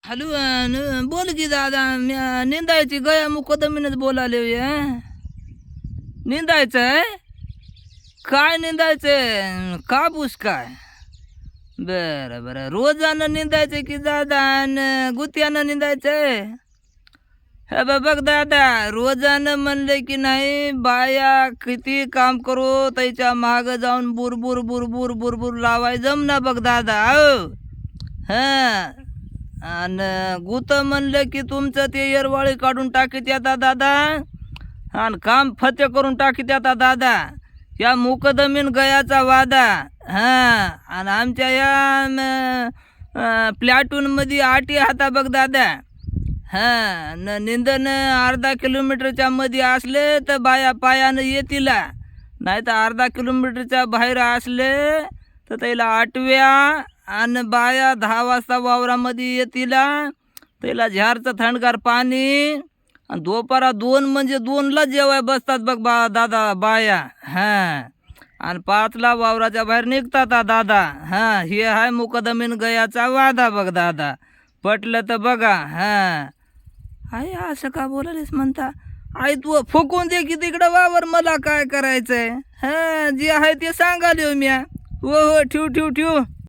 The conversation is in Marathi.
हॅलो बोल की दादा निंदायची गया मुकदमीनच बोलाले निंदायचं आहे. काय निंदायचं कापूस काय? बरं बरं रोजानं निंदायचं की दादा गुत्यानं निंदायचंय? हे बघ दादा रोजानं म्हणलं की नाही बाया किती काम करू त्याच्या मागं जाऊन बुरबुर बुरबुर बुरबुर लावाय जमना बघ दादा हो. हां आणि गुत म्हणलं की तुमचं ते येरवाळी काढून टाकीत येतात दादा आणि काम फते करून टाकीत येतात दादा. या मुकदमीन गयाचा वादा हां आणि आमच्या या प्लॅटूनमध्ये आटी हाता बघ दादा. हां निंदन अर्धा किलोमीटरच्या मध्ये असले तर बाया पायानं येतील, नाही तर अर्धा किलोमीटरच्या बाहेर असले तर त्याला आठव्या आणि बाया 10 वाजता वावरामध्ये येतील. त्याला झारचं थंडगार पाणी आणि दुपारा 2 म्हणजे 2ला जेवाय बसतात बघ दादा बाया. हां आणि 5ला वावराच्या बाहेर निघतात दादा. हां हे आहे मुकदमीन गयाचा वादा बघ दादा. पटलं तर बघा. हां आई असं का बोलालीस म्हणता? आई तू फुकून दे की तिकडं वावर, मला काय करायचंय? हां जे आहे ते सांगाले हो म्या. हो हो ठेव ठेव ठेव.